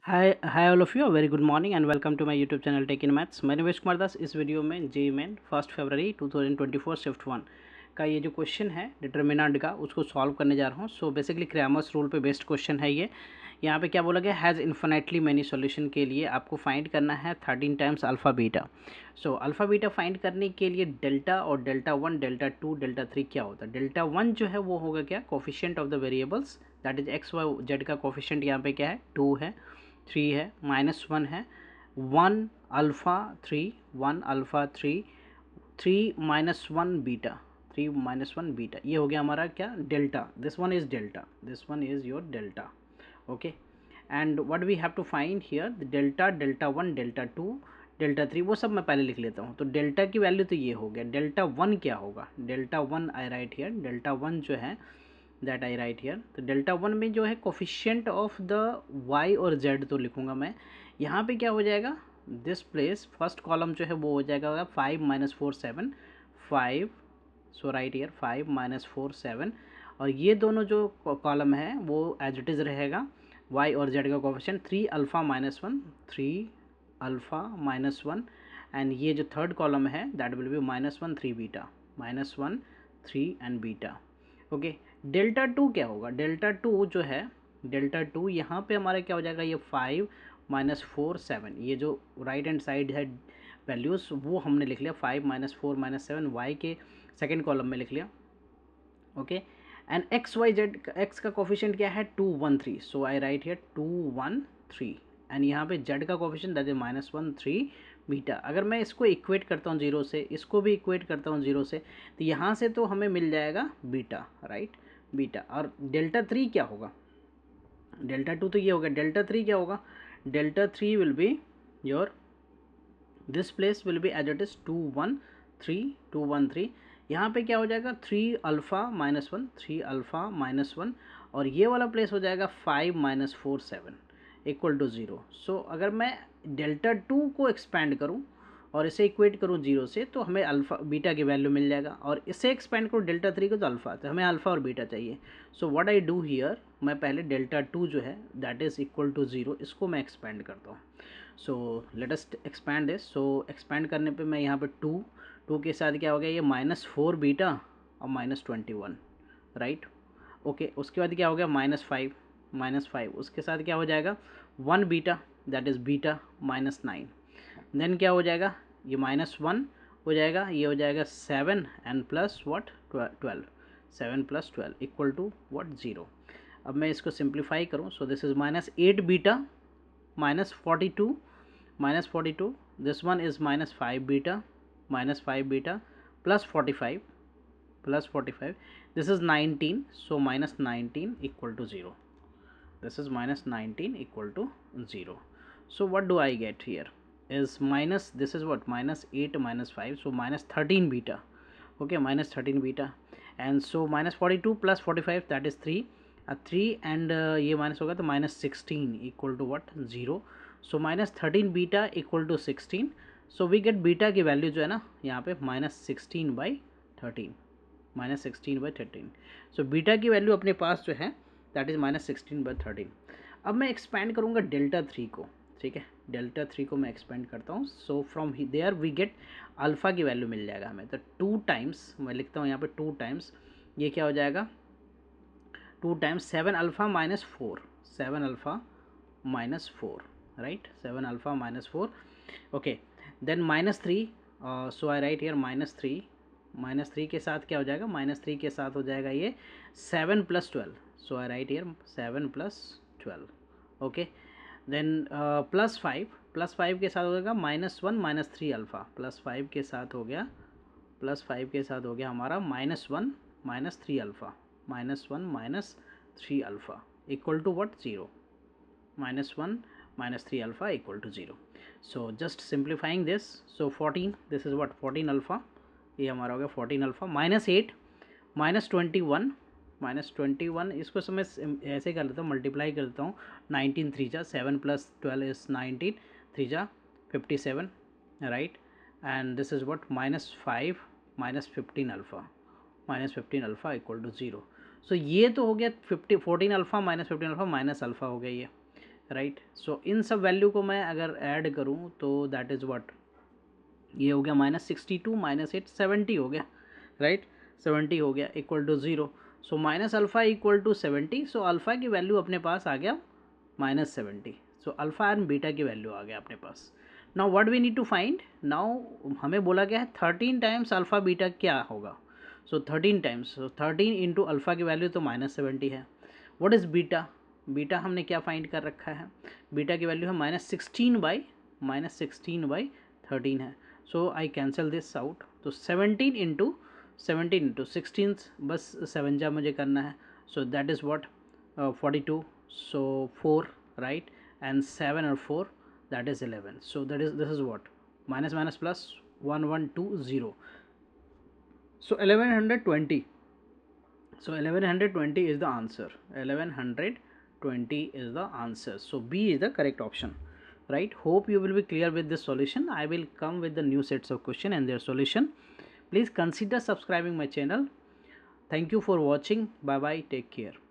Hi all of you. A very good morning and welcome to my YouTube channel Tech in Maths. My name is Kumar Das. इस video में जे main 1 फरवरी 2024 shift 1 का ये जो question है determinant का उसको solve करने जा रहा हूँ. सो बेसिकली क्रैमर्स रूल पे बेस्ड क्वेश्चन है ये. यहाँ पे क्या बोला गया, हैज़ इन्फिनेटली मैनी सॉल्यूशन के लिए आपको फाइंड करना है 13 टाइम्स अल्फ़ा बीटा. सो अल्फ़ा बीटा फाइंड करने के लिए डेल्टा और डेल्टा 1 डेल्टा 2 डेल्टा 3 क्या होता है. डेल्टा 1 जो है वो होगा क्या, coefficient of the variables, that is x y z का कोफिशिएंट यहाँ पे क्या है 2 है, 3 है, -1 है, 1 अल्फ़ा 3, 1 अल्फ़ा 3, 3 -1 बीटा, 3 -1 बीटा. ये हो गया हमारा क्या, delta. This one is delta, this one is your delta. Okay, and what we have to find here, delta, delta 1, delta 2, delta 3, वो सब मैं पहले लिख लेता हूँ. तो डेल्टा की वैल्यू तो ये हो गया. डेल्टा 1 क्या होगा, delta 1 I write here, delta 1 जो है दैट आई राइट हियर. तो डेल्टा 1 में जो है कोफिशिएंट ऑफ द वाई और जेड तो लिखूंगा मैं. यहाँ पे क्या हो जाएगा, दिस प्लेस फर्स्ट कॉलम जो है वो हो जाएगा 5 -4 7, 5. सो राइट हियर 5 -4 7. और ये दोनों जो कॉलम है वो एज इट इज़ रहेगा. वाई और जेड का कोफिशिएंट 3 अल्फ़ा -1, 3 अल्फ़ा -1. एंड ये जो थर्ड कॉलम है that will be -1 3 beta, -1 3 and beta. Okay, delta 2 क्या होगा, डेल्टा 2 जो है, डेल्टा 2 यहाँ पे हमारा क्या हो जाएगा, ये 5 -4 7. ये जो राइट हैंड साइड है वैल्यूज़ वो हमने लिख लिया 5 -4 -7 वाई के सेकेंड कॉलम में लिख लिया. Okay, and x y z, x का कोफिशिएंट क्या है 2 1 3. So I write here 2 1 3. And यहाँ पे जेड का कोफिशिएंट दैट इज -1 3 बीटा. अगर मैं इसको इक्वेट करता हूँ जीरो से, इसको भी इक्वेट करता हूँ जीरो से, तो यहाँ से तो हमें मिल जाएगा बीटा, राइट, बीटा. और डेल्टा 3 क्या होगा, डेल्टा 2 तो ये होगा, डेल्टा 3 क्या होगा, delta 3 will be your, this place will be as it is 2 1 3, 2 1 3. यहाँ पे क्या हो जाएगा 3 अल्फ़ा -1, 3 अल्फ़ा -1. और ये वाला प्लेस हो जाएगा 5 -4 7 इक्वल टू 0. सो अगर मैं डेल्टा 2 को एक्सपैंड करूँ और इसे इक्वेट करूँ जीरो से, तो हमें अल्फ़ा बीटा की वैल्यू मिल जाएगा. और इसे एक्सपेंड करूँ डेल्टा 3 को तो अल्फ़ा, तो हमें अल्फ़ा और बीटा चाहिए. So what I do here, मैं पहले डेल्टा 2 जो है दैट इज़ इक्वल टू 0, इसको मैं एक्सपेंड करता हूँ. So let us expand this. So expand करने पे मैं यहाँ पे 2 के साथ क्या हो गया, ये -4 बीटा और -21, राइट. ओके, उसके बाद क्या हो गया -5, उसके साथ क्या हो जाएगा 1 beta, that is beta -9. Then क्या हो जाएगा, ये -1 हो जाएगा, ये हो जाएगा 7 and plus what 12, 7 + 12 equal to what 0. अब मैं इसको सिंप्लीफाई करूँ, so this is -8 beta -42, -42. This one is -5 beta, -5 beta plus 45, plus 45. This is 19, so -19 equal to 0. This is -19 equal to 0. So what do I get here is minus, this is what, -8 -5, so -13 beta. Okay, -13 beta. And so -42 plus 45, that is 3, 3 and ये minus होगा तो -16 equal to what 0. So -13 beta equal to 16. So we get beta की value जो है ना यहाँ पे -16/13, -16/13. So beta की वैल्यू अपने पास जो है दैट इज़ -16/13. अब मैं एक्सपेंड करूँगा डेल्टा 3 को, ठीक है, डेल्टा 3 को मैं एक्सपेंड करता हूँ. So from there we get alpha की वैल्यू मिल जाएगा हमें. तो 2 टाइम्स मैं लिखता हूँ यहाँ पे 2 टाइम्स, ये क्या हो जाएगा 2 times 7 alpha -4, 7 alpha -4, right, 7 alpha -4. Okay, then -3. So I write here -3, -3 के साथ क्या हो जाएगा, -3 के साथ हो जाएगा ये 7 + 12. सो I write here 7 + 12. Okay, then +5 के साथ हो जाएगा -1 -3 अल्फ़ा, +5 के साथ हो गया, +5 के साथ हो गया हमारा -1 -3 alpha, -1 -3 alpha equal to what 0, -1 -3 alpha equal to 0. So just simplifying this, so 14, this is what 14 alpha, ये हमारा हो गया 14 अल्फ़ा, -8 -21, -21. इसको समय ऐसे कर लेता हूँ, मल्टीप्लाई कर देता हूँ, 19 3 जा 7 + 12 इज़ 19, 3 जा 57, right. And this is what -5 -15 alpha, -15 alpha equal to 0. सो ये तो हो गया 14 अल्फ़ा -15 अल्फ़ा माइनस अल्फ़ा हो गया ये, राइट। सो इन सब वैल्यू को मैं अगर ऐड करूँ तो दैट इज़ व्हाट, ये हो गया -62 -8 70 हो गया, राइट। 70 हो गया equal to 0। So minus alpha equal to 70। So alpha की वैल्यू अपने पास आ गया -70। सो अल्फ़ा एंड बीटा की वैल्यू आ गया अपने पास। Now what we need to find, now हमें बोला गया है 13 टाइम्स अल्फ़ा बीटा क्या होगा। सो 13 टाइम्स, सो 13 इंटू अल्फ़ा की वैल्यू तो -70 है। व्हाट इज़ बीटा, बीटा हमने क्या फाइंड कर रखा है, बीटा की वैल्यू है -16/13 है। सो आई कैंसिल दिस आउट। तो 17 इंटू 16 बस 7 जा मुझे करना है। So that is what 42। So 4, right, and 7 और 4 that is 11। So that is, this is what, minus minus plus 1120। So 1120। So 1120 is the answer. 1120 is the answer. So B is the correct option. Right. Hope you will be clear with this solution. I will come with the new sets of question and their solution. Please consider subscribing my channel. Thank you for watching. Bye bye. Take care.